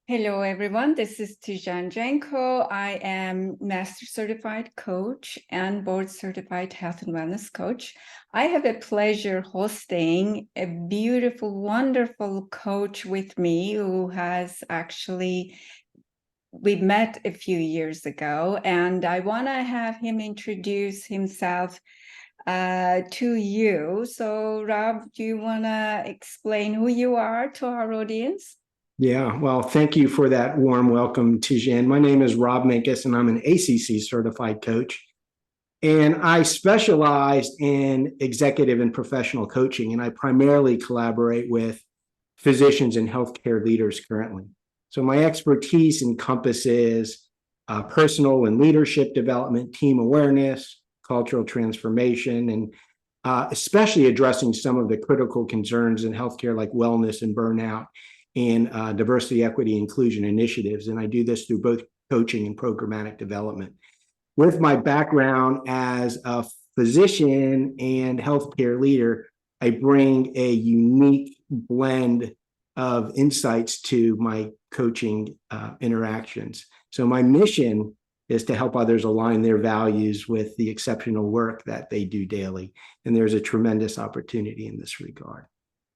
Hello, everyone. This is Tijen Genco. I am Master Certified Coach and Board Certified Health and Wellness Coach. I have a pleasure hosting a beautiful, wonderful coach with me who has we met a few years ago, and I want to have him introduce himself to you. So, Rob, do you want to explain who you are to our audience? Yeah, well, thank you for that warm welcome, Tijen. My name is Rob Minkes, and I'm an ACC certified coach. And I specialize in executive and professional coaching, and I primarily collaborate with physicians and healthcare leaders currently. So my expertise encompasses personal and leadership development, team awareness, cultural transformation, and especially addressing some of the critical concerns in healthcare like wellness and burnout and diversity, equity, inclusion initiatives. And I do this through both coaching and programmatic development. With my background as a physician and healthcare leader, I bring a unique blend of insights to my coaching interactions. So my mission is to help others align their values with the exceptional work that they do daily. And there's a tremendous opportunity in this regard.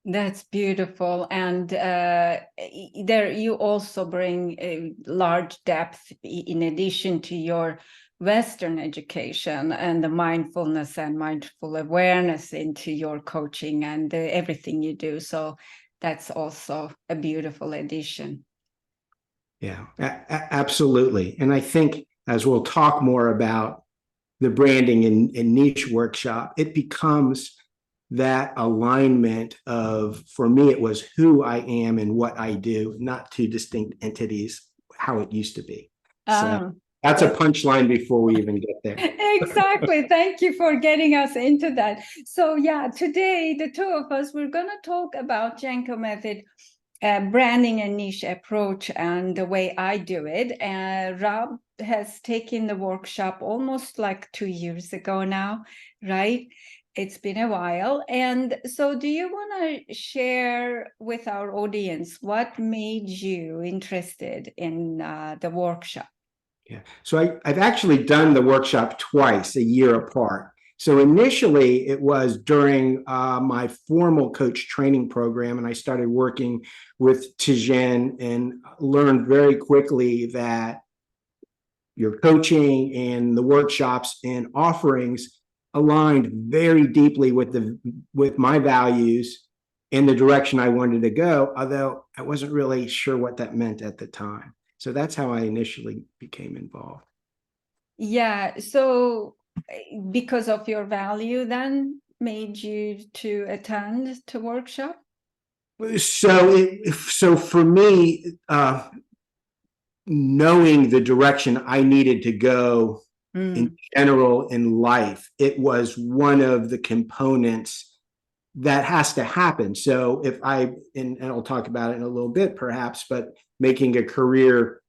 That's beautiful. And there you also bring a large depth in addition to your Western education and the mindfulness and mindful awareness into your coaching and everything you do. So that's also a beautiful addition. Yeah, absolutely. And I think as we'll talk more about the branding and niche workshop, it becomes that alignment of, for me, it was who I am and what I do, not two distinct entities, how it used to be. So that's a punchline before we even get there. Exactly. Thank you for getting us into that. So yeah, today, the two of us, we're going to talk about Genco method, branding and niche approach and the way I do it. Rob has taken the workshop almost like 2 years ago now, right? It's been a while. And so do you want to share with our audience what made you interested in the workshop? Yeah. So I've actually done the workshop twice, a year apart. So initially, it was during my formal coach training program, and I started working with Tijen and learned very quickly that your coaching and the workshops and offerings aligned very deeply with my values and the direction I wanted to go, although I wasn't really sure what that meant at the time. So that's how I initially became involved. Yeah, so because of your value then made you to attend the workshop? So for me, knowing the direction I needed to go in general in life, it was one of the components that has to happen. So if and I'll talk about it in a little bit perhaps, but making a career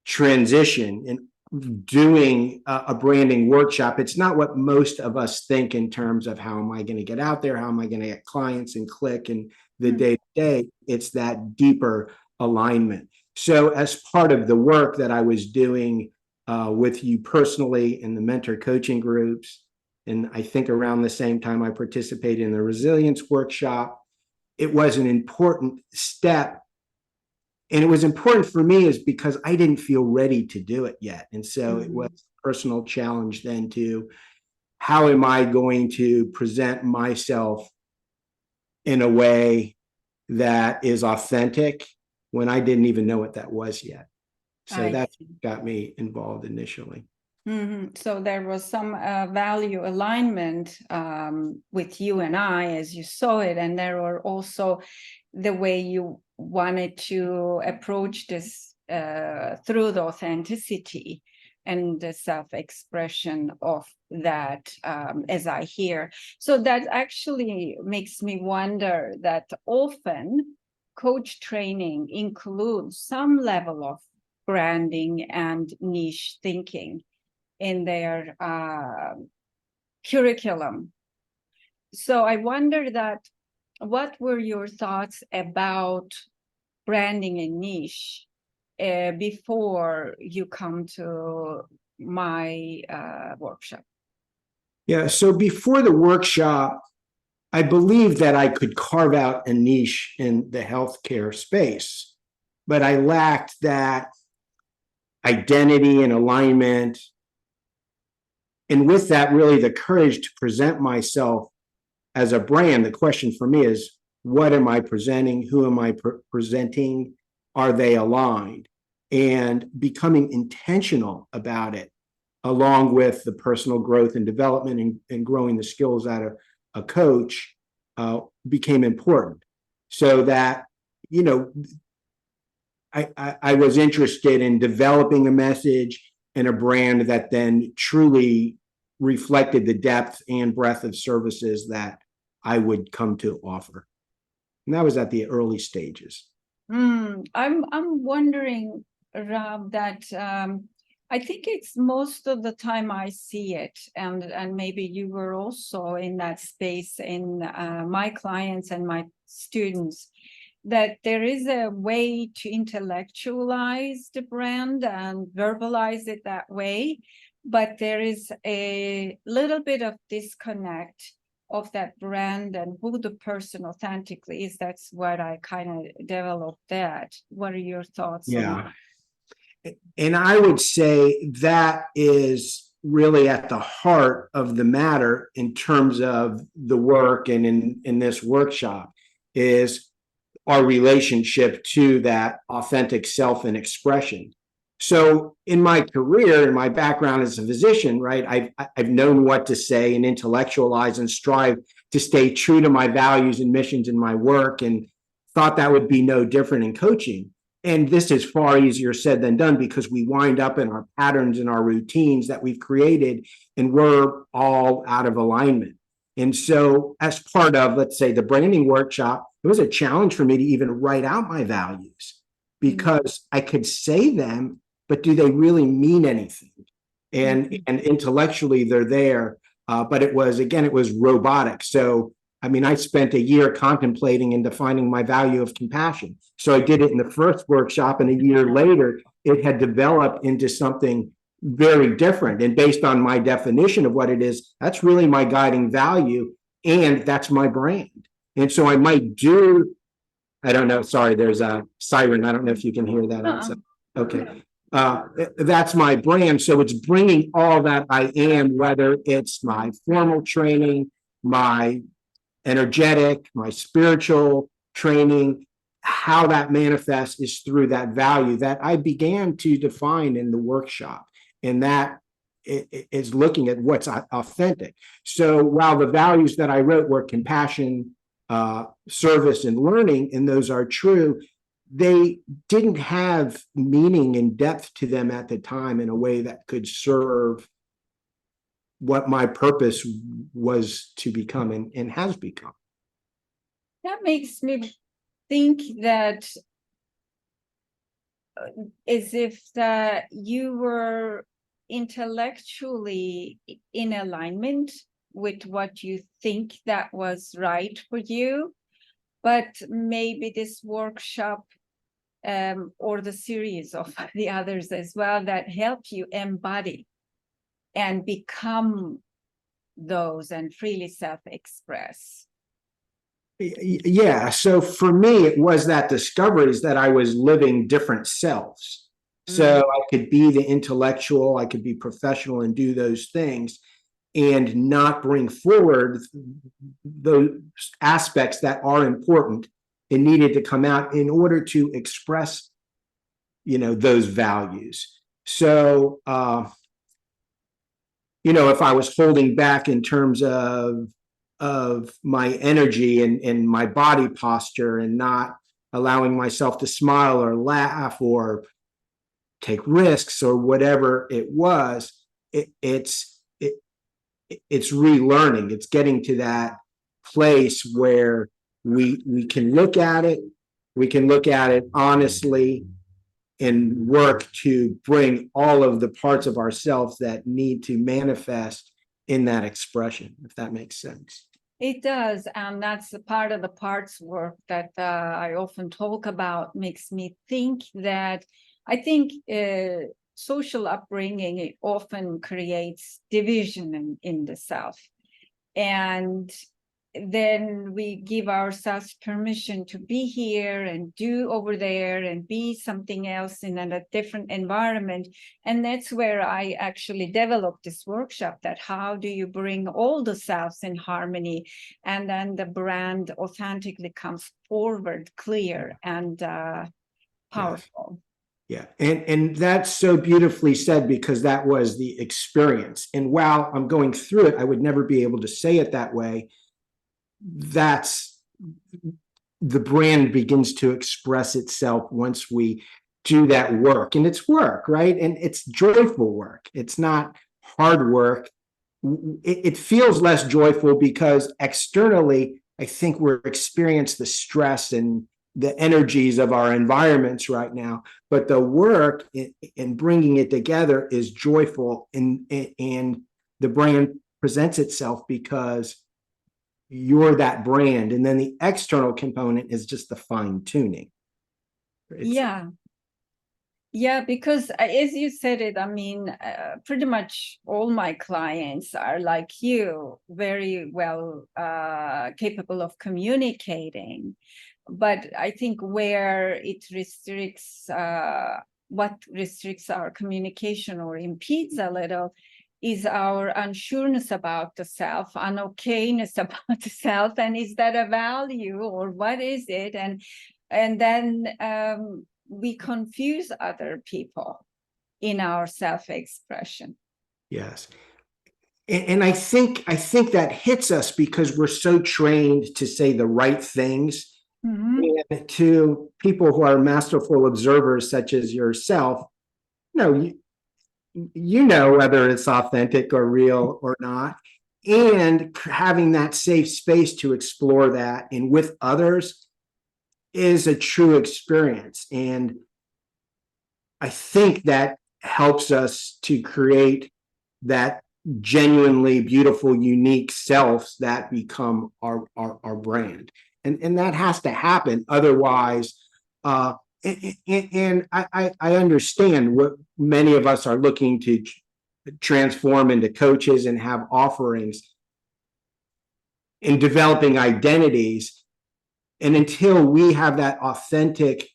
transition and doing a branding workshop, it's not what most of us think in terms of how am I going to get out there, how am I going to get clients and click and the day to day. It's that deeper alignment. So as part of the work that I was doing with you personally in the mentor coaching groups, and I think around the same time I participated in the resilience workshop, it was an important step. And it was important for me is because I didn't feel ready to do it yet. And so it was a personal challenge then to how am I going to present myself in a way that is authentic when I didn't even know what that was yet. So that got me involved initially. So there was some value alignment with you and I as you saw it, and there were also the way you wanted to approach this through the authenticity and the self-expression of that, as I hear. So that actually makes me wonder that often coach training includes some level of branding and niche thinking in their curriculum. So I wonder that what were your thoughts about branding a niche before you come to my workshop? Yeah. So before the workshop, I believed that I could carve out a niche in the healthcare space, but I lacked that identity and alignment. And with that, really the courage to present myself as a brand. The question for me is, what am I presenting? Who am I presenting? Are they aligned? And becoming intentional about it, along with the personal growth and development and growing the skills out of a coach, became important. So that, you know, I was interested in developing a message and a brand that then truly reflected the depth and breadth of services that I would come to offer. And that was at the early stages. I'm wondering, Rob, that I think it's most of the time I see it, and maybe you were also in that space in my clients and my students, that there is a way to intellectualize the brand and verbalize it that way, but there is a little bit of disconnect of that brand and who the person authentically is. That's what I kind of developed that. What are your thoughts on that? And I would say that is really at the heart of the matter in terms of the work and in this workshop is our relationship to that authentic self and expression. So in my career, in my background as a physician, right, I've known what to say and intellectualize and strive to stay true to my values and missions in my work, and thought that would be no different in coaching. And this is far easier said than done because we wind up in our patterns and our routines that we've created, and we're all out of alignment. And so as part of, let's say, the branding workshop, it was a challenge for me to even write out my values, because I could say them, but do they really mean anything? And intellectually they're there, but it was robotic. So I mean, I spent a year contemplating and defining my value of compassion. So I did it in the first workshop, and a year later, it had developed into something very different. And based on my definition of what it is, that's really my guiding value, and that's my brand. And so I might do, I don't know, sorry, there's a siren. I don't know if you can hear that. Okay. That's my brand. So it's bringing all that I am, whether it's my formal training, my energetic, my spiritual training, how that manifests is through that value that I began to define in the workshop. And that is looking at what's authentic. So while the values that I wrote were compassion, service, and learning, and those are true, they didn't have meaning and depth to them at the time in a way that could serve what my purpose was to become and has become. That makes me think that as if that you were intellectually in alignment with what you think that was right for you, but maybe this workshop or the series of the others as well that help you embody and become those and freely self-express. Yeah. So for me, it was that discovery is that I was living different selves. So I could be the intellectual, I could be professional and do those things, and not bring forward those aspects that are important and needed to come out in order to express, those values. So, if I was holding back in terms of my energy and my body posture, and not allowing myself to smile or laugh or take risks or whatever it was, it's relearning. It's getting to that place where we can look at it honestly, and work to bring all of the parts of ourselves that need to manifest in that expression, if that makes sense. It does, and that's a part of the parts work that I often talk about. Makes me think that I think social upbringing, it often creates division in the self, and then we give ourselves permission to be here and do over there and be something else in a different environment. And that's where I actually developed this workshop, that how do you bring all the selves in harmony, and then the brand authentically comes forward clear and powerful. Yeah, and that's so beautifully said, because that was the experience. And while I'm going through it, I would never be able to say it that way. That's the brand begins to express itself once we do that work. And it's work, right? And it's joyful work. It's not hard work. It feels less joyful because externally, I think we're experiencing the stress and the energies of our environments right now, but the work in bringing it together is joyful, and the brand presents itself because you're that brand, and then the external component is just the fine tuning. Yeah, because as you said it, I mean, pretty much all my clients are like you, very well capable of communicating. But I think where it restricts, what restricts our communication or impedes a little, is our unsureness about the self, unokayness about the self, and is that a value or what is it? And then we confuse other people in our self-expression. Yes. And I think that hits us because we're so trained to say the right things. And to people who are masterful observers, such as yourself, you know whether it's authentic or real or not. And having that safe space to explore that and with others is a true experience. And I think that helps us to create that genuinely beautiful, unique selves that become our brand. And that has to happen. Otherwise, and I understand what many of us are looking to transform into coaches and have offerings in developing identities. And until we have that authentic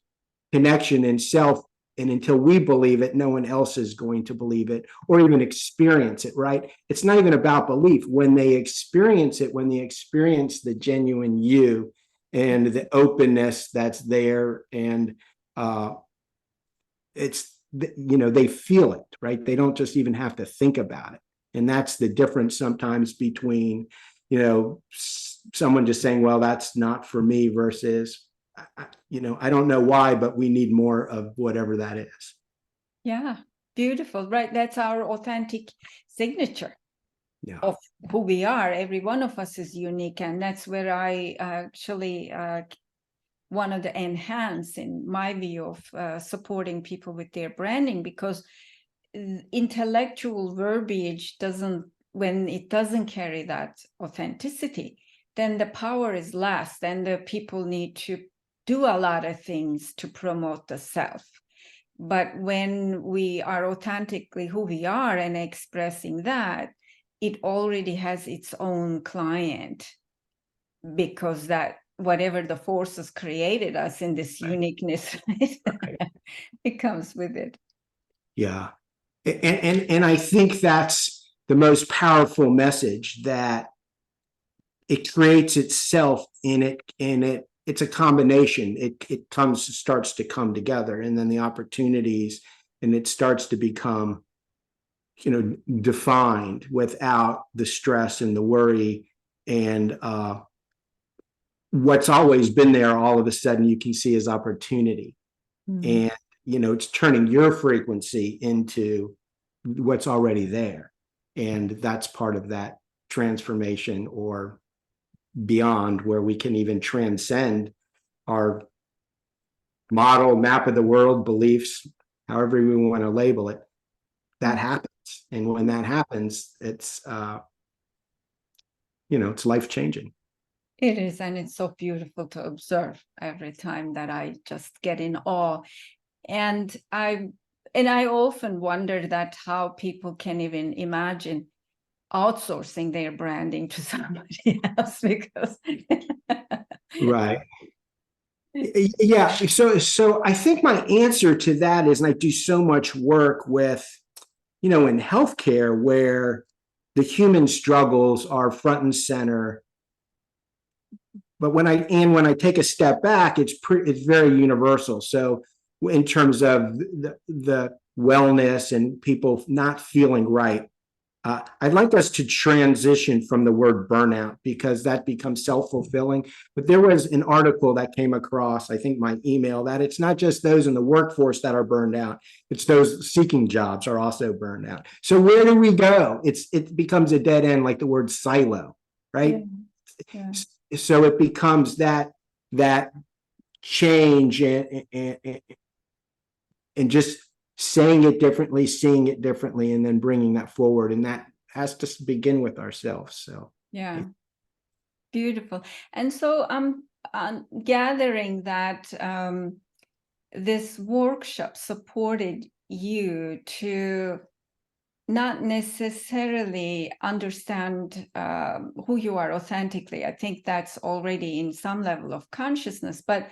connection in self, and until we believe it, no one else is going to believe it or even experience it, right? It's not even about belief. When they experience it, when they experience the genuine you and the openness that's there, and it's, they feel it, right? They don't just even have to think about it. And that's the difference sometimes between, someone just saying, well, that's not for me, versus, I don't know why, but we need more of whatever that is. Yeah, beautiful, right? That's our authentic signature of who we are. Every one of us is unique, and that's where I actually want to enhance, in my view, of supporting people with their branding, because intellectual verbiage when it doesn't carry that authenticity, then the power is less. Then the people need to do a lot of things to promote the self. But when we are authentically who we are and expressing that, it already has its own client, because that whatever the forces created us in this uniqueness, right? It comes with it. Yeah. And I think that's the most powerful message, that it creates itself in it. It's a combination. It starts to come together, and then the opportunities, and it starts to become, defined without the stress and the worry, and what's always been there, all of a sudden you can see as opportunity. And it's turning your frequency into what's already there, and that's part of that transformation, or beyond, where we can even transcend our model, map of the world, beliefs, however we want to label it. That happens. And when that happens, it's it's life-changing. It is, and it's so beautiful to observe every time that I just get in awe. And I often wonder that how people can even imagine outsourcing their branding to somebody else because Right. Yeah. So I think my answer to that is, and I do so much work with, in healthcare where the human struggles are front and center. But when I take a step back, it's very universal. So in terms of the wellness and people not feeling right, I'd like us to transition from the word burnout because that becomes self-fulfilling. But there was an article that came across, I think my email, that it's not just those in the workforce that are burned out, it's those seeking jobs are also burned out. So where do we go? It becomes a dead end, like the word silo, right? Yeah. So it becomes that change and just saying it differently, seeing it differently, and then bringing that forward. And that has to begin with ourselves. So, yeah, beautiful. And so I'm gathering that this workshop supported you to not necessarily understand who you are authentically. I think that's already in some level of consciousness, but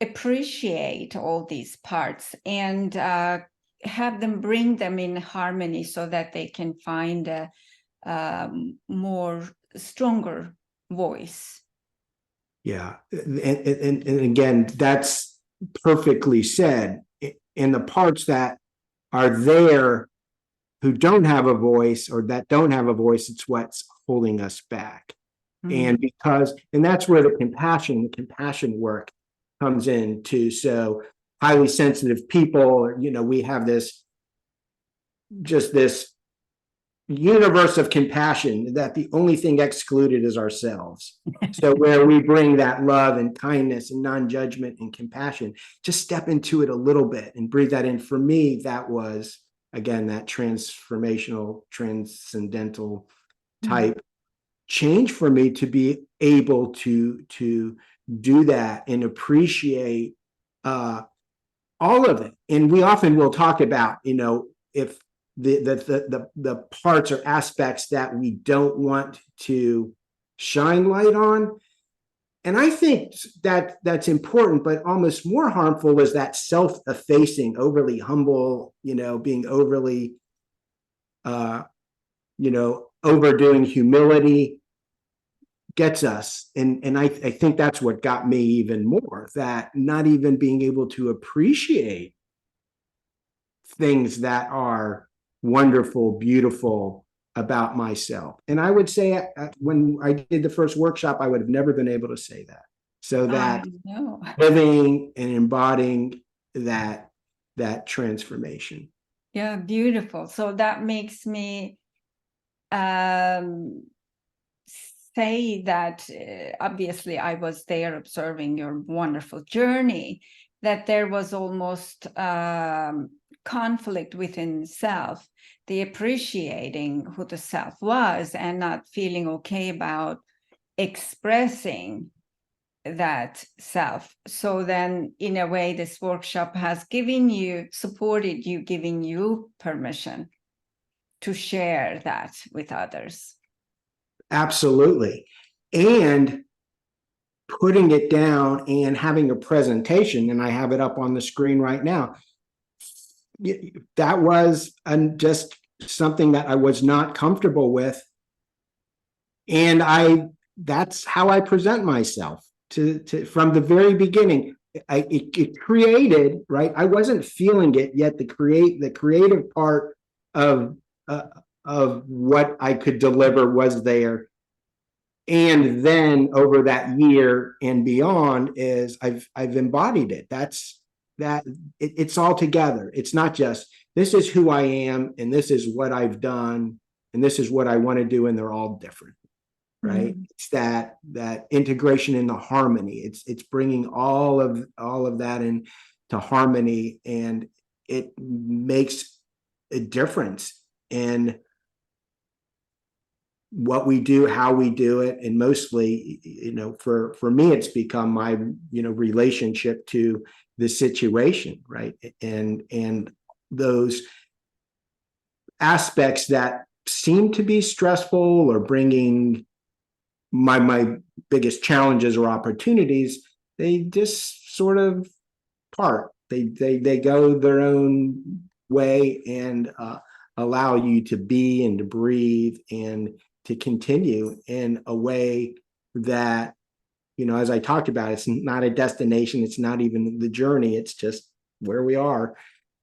appreciate all these parts and have them, bring them in harmony so that they can find a more stronger voice. yeah. And again, that's perfectly said. In the parts that are there who don't have a voice or that don't have a voice, it's what's holding us back. And that's where the compassion work comes in too. So highly sensitive people, we have this universe of compassion that the only thing excluded is ourselves. So where we bring that love and kindness and non-judgment and compassion, just step into it a little bit and breathe that in. For me, that was, again, that transformational, transcendental type change for me to be able to do that and appreciate all of it. And we often will talk about, if the parts or aspects that we don't want to shine light on. And I think that that's important, but almost more harmful is that self-effacing, overly humble, being overly, overdoing humility gets us. And I think that's what got me even more, that not even being able to appreciate things that are wonderful, beautiful about myself. And I would say when I did the first workshop, I would have never been able to say that. So that living and embodying that transformation. Yeah, beautiful. So that makes me say that obviously I was there observing your wonderful journey, that there was almost conflict within self, the appreciating who the self was and not feeling okay about expressing that self. So then in a way, this workshop has supported you, giving you permission to share that with others. Absolutely. And putting it down and having a presentation, and I have it up on the screen right now. That was just something that I was not comfortable with. And that's how I present myself to from the very beginning. It created, right? I wasn't feeling it yet. The creative part of what I could deliver was there. And then over that year and beyond is I've embodied it. It's all together. It's not just this is who I am and this is what I've done and this is what I want to do, and they're all different, right? It's that integration in the harmony. It's bringing all of that into harmony, and it makes a difference in what we do, how we do it, and mostly, for me, it's become my, relationship to the situation, right? And those aspects that seem to be stressful or bringing my biggest challenges or opportunities, they just sort of part. They go their own way and allow you to be and to breathe and to continue in a way that, as I talked about, it's not a destination. It's not even the journey. It's just where we are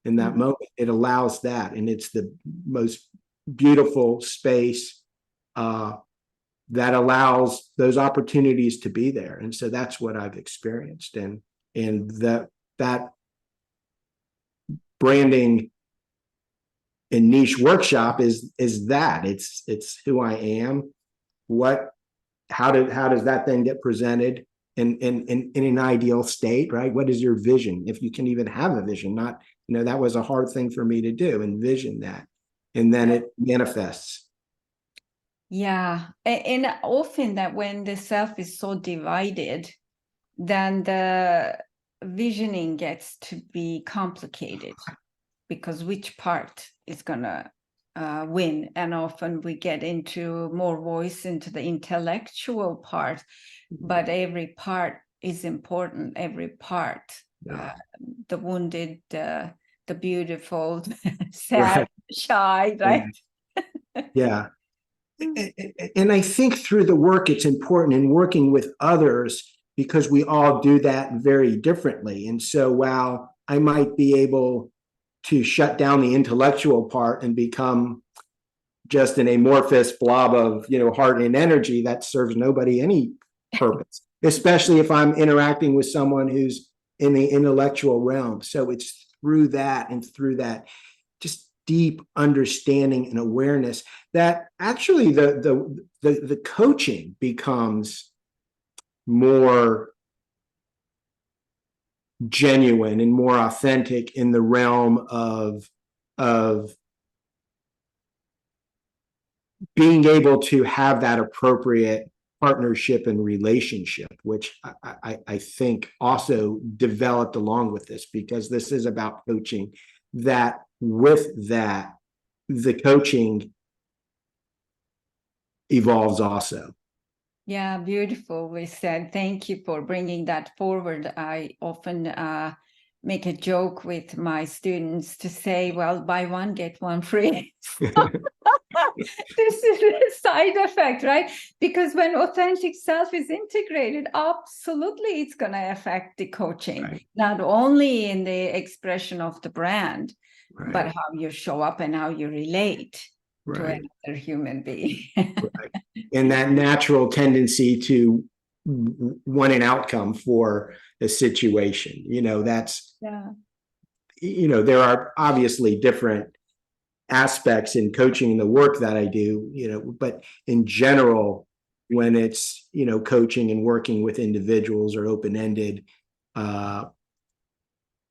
in that moment. It allows that. And it's the most beautiful space that allows those opportunities to be there. And so that's what I've experienced. And that branding and niche workshop is that it's who I am. How does that then get presented in an ideal state, right? What is your vision? If you can even have a vision, not, that was a hard thing for me to do, envision that. And then it manifests. Yeah. And often that when the self is so divided, then the visioning gets to be complicated, because which part is going to win? And often we get into more voice into the intellectual part, but every part is important. Every part, the wounded, the beautiful, sad, right. Shy, right? Yeah. And I think through the work, it's important in working with others, because we all do that very differently. And so while I might be able to shut down the intellectual part and become just an amorphous blob of, heart and energy, that serves nobody any purpose, especially if I'm interacting with someone who's in the intellectual realm. So it's through that and through that just deep understanding and awareness that actually the coaching becomes more genuine and more authentic in the realm of being able to have that appropriate partnership and relationship, which I think also developed along with this, because this is about coaching, that with that, the coaching evolves also. Yeah, beautifully said. Thank you for bringing that forward. I often make a joke with my students to say, well, buy one, get one free. This is a side effect, right? Because when authentic self is integrated, absolutely it's going to affect the coaching, right. Not only in the expression of the brand, right. But how you show up and how you relate, right. To another human being. Right. And that natural tendency to want an outcome for a situation, that's, there are obviously different aspects in coaching and the work that I do, but in general, when it's, coaching and working with individuals or open-ended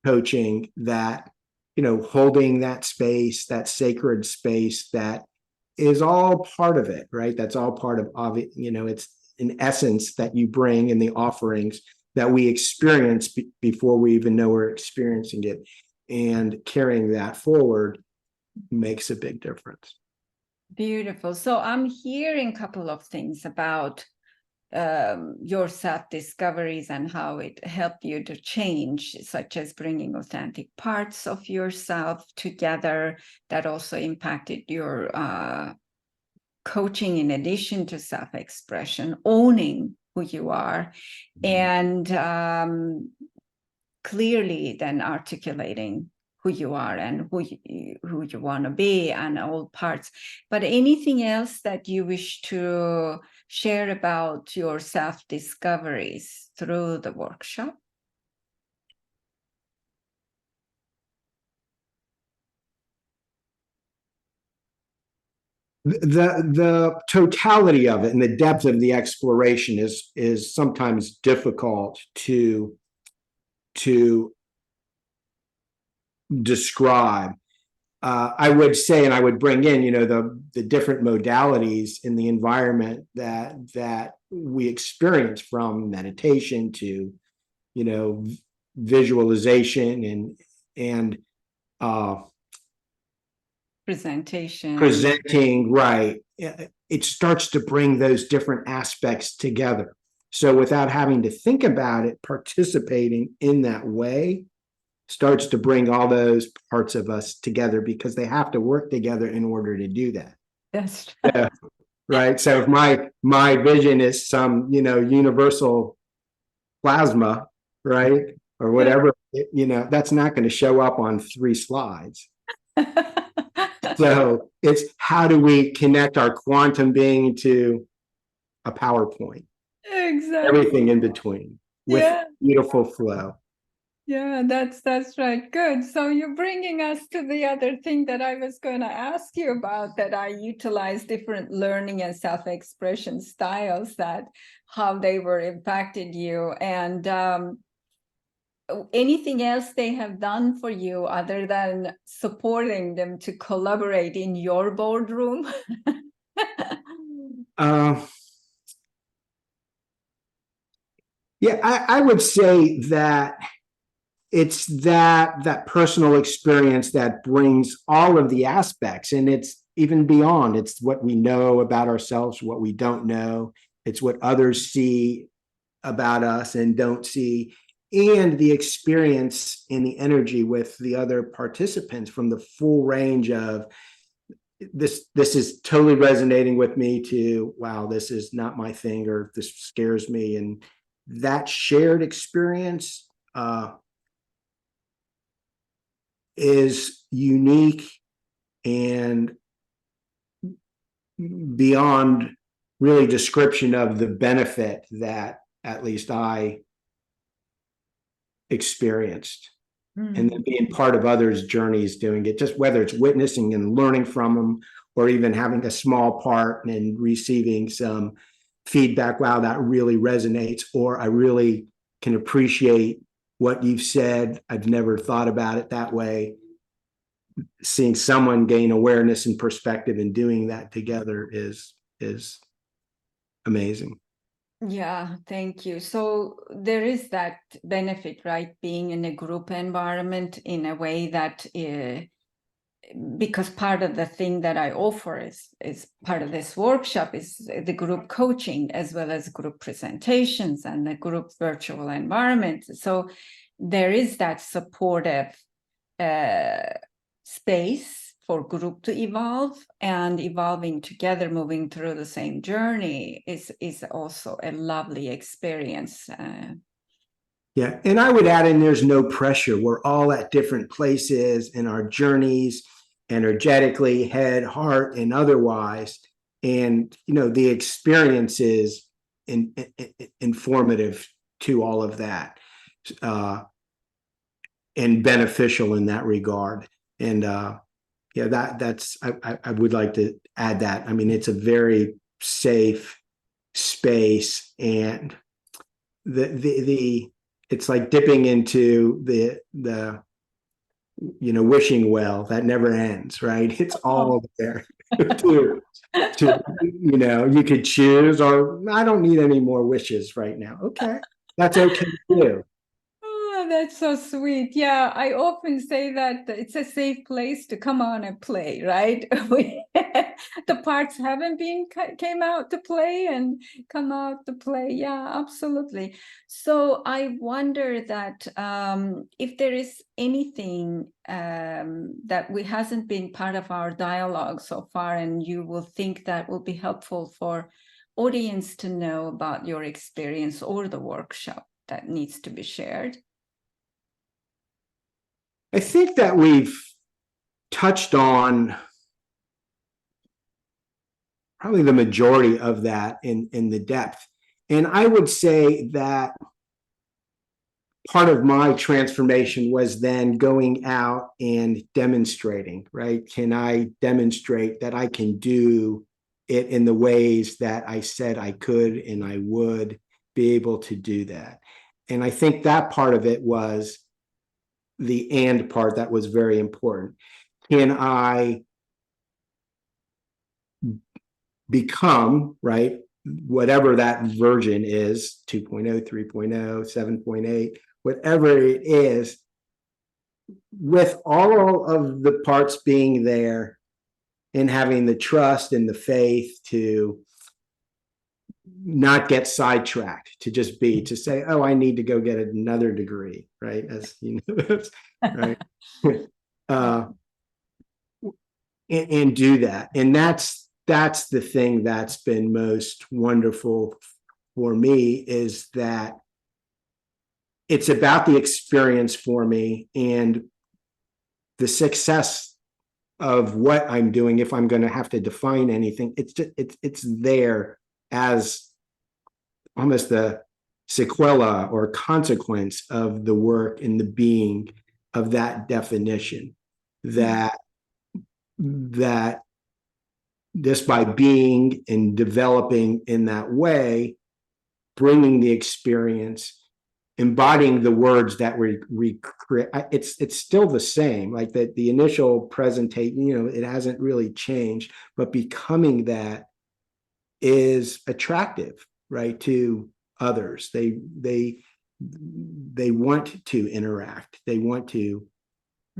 coaching, that, holding that space, that sacred space, that is all part of it, right? That's all part of it. It's an essence that you bring in the offerings that we experience before we even know we're experiencing it, and carrying that forward makes a big difference. Beautiful. So I'm hearing a couple of things about your self-discoveries and how it helped you to change, such as bringing authentic parts of yourself together that also impacted your coaching, in addition to self-expression, owning who you are, and clearly then articulating who you are and who you want to be, and all parts. But anything else that you wish to share about your self-discoveries through the workshop? The totality of it and the depth of the exploration is sometimes difficult to describe. I would say, and I would bring in, the different modalities in the environment that we experience, from meditation to, visualization and Presentation. presenting, right. It starts to bring those different aspects together. So without having to think about it, participating in that way starts to bring all those parts of us together, because they have to work together in order to do that. That's Yeah, right. So if my vision is some, universal plasma, right, or whatever, that's not going to show up on 3 slides. So it's, how do we connect our quantum being to a PowerPoint? Exactly. Everything in between with beautiful flow. Yeah, that's right. Good. So you're bringing us to the other thing that I was going to ask you about, that I utilize different learning and self-expression styles, that how they were impacted you, and anything else they have done for you other than supporting them to collaborate in your boardroom? Yeah, I would say that it's that personal experience that brings all of the aspects, and it's even beyond. It's what we know about ourselves, what we don't know. It's what others see about us and don't see, and the experience and the energy with the other participants, from the full range of this is totally resonating with me, to wow, this is not my thing, or this scares me. And that shared experience is unique and beyond really description of the benefit that at least I experienced. And then being part of others' journeys doing it, just whether it's witnessing and learning from them, or even having a small part and receiving some feedback, wow, that really resonates, or I really can appreciate what you've said, I've never thought about it that way. Seeing someone gain awareness and perspective and doing that together is amazing. Yeah, thank you. So there is that benefit, right? Being in a group environment, in a way that, because part of the thing that I offer is part of this workshop is the group coaching, as well as group presentations and the group virtual environment. So there is that supportive space for group to evolve, and evolving together, moving through the same journey is also a lovely experience. Yeah, and I would add in, there's no pressure. We're all at different places in our journeys, energetically, head, heart, and otherwise. And the experience is informative to all of that, and beneficial in that regard. And yeah, that's I would like to add that. I mean, it's a very safe space, and the it's like dipping into the wishing well that never ends, right? It's all there to you could choose, or I don't need any more wishes right now. Okay, that's okay too. Oh, that's so sweet. Yeah, I often say that it's a safe place to come on and play, right? The parts haven't been came out to play and come out to play. Yeah, absolutely. So I wonder that if there is anything that we hasn't been part of our dialogue so far, and you will think that will be helpful for audience to know about your experience or the workshop, that needs to be shared. I think that we've touched on probably the majority of that in the depth. And I would say that part of my transformation was then going out and demonstrating, right? Can I demonstrate that I can do it in the ways that I said I could, and I would be able to do that? And I think that part of it was the and part that was very important. can I become, right? Whatever that version is, 2.0, 3.0, 7.8, whatever it is, with all of the parts being there and having the trust and the faith to not get sidetracked, to just be, to say, oh, I need to go get another degree, right? As you know, right? And do that. And that's the thing that's been most wonderful for me, is that it's about the experience for me and the success of what I'm doing. If I'm going to have to define anything, it's just, it's there as almost the sequela or consequence of the work and the being of that definition. That just by being and developing in that way, bringing the experience, embodying the words that we create, it's still the same, like that the initial presentation, you know, it hasn't really changed, but becoming that is attractive, right, to others. They want to interact. They want to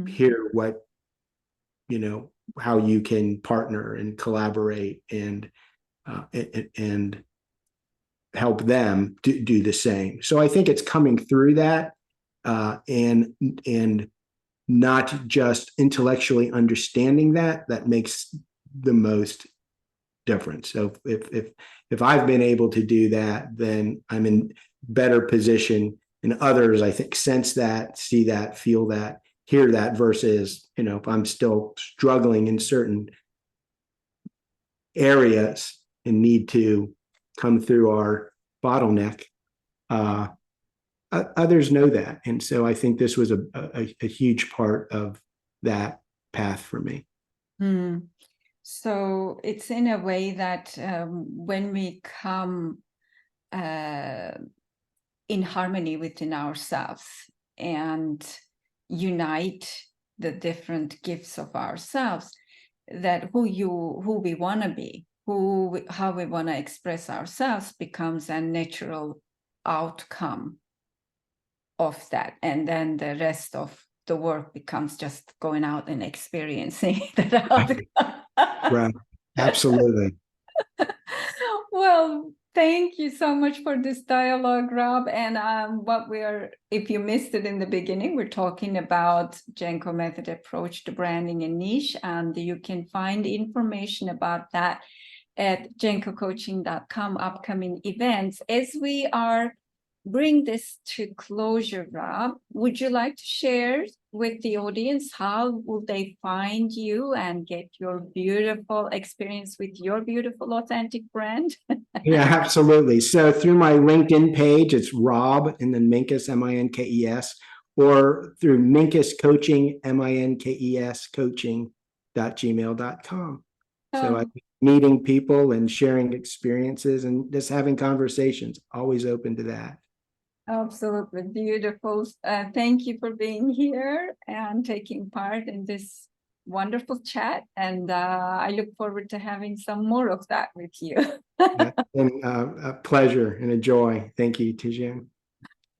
hear what, you know, how you can partner and collaborate and help them do the same. So I think it's coming through that, and not just intellectually understanding that makes the most difference. So if I've been able to do that, then I'm in better position, and others, I think, sense that, see that, feel that, hear that, versus, you know, if I'm still struggling in certain areas and need to come through our bottleneck, others know that. And so I think this was a huge part of that path for me. So it's in a way that when we come in harmony within ourselves and unite the different gifts of ourselves, that who we want to be, how we want to express ourselves becomes a natural outcome of that, and then the rest of the work becomes just going out and experiencing that outcome. Right. Absolutely. Well, thank you so much for this dialogue, Rob. And if you missed it in the beginning, we're talking about Genco method approach to branding and niche, and you can find information about that at gencocoaching.com, upcoming events. As we bring this to closure, Rob, would you like to share with the audience how will they find you and get your beautiful experience with your beautiful authentic brand? Yeah, absolutely. So through my LinkedIn page, it's Rob and then Minkes, Minkes, or through Minkes Coaching, Minkes coaching.gmail.com. So I'm meeting people and sharing experiences and just having conversations, always open to that. Absolutely beautiful. Thank you for being here and taking part in this wonderful chat. And I look forward to having some more of that with you. That's been a pleasure and a joy. Thank you, Tijen.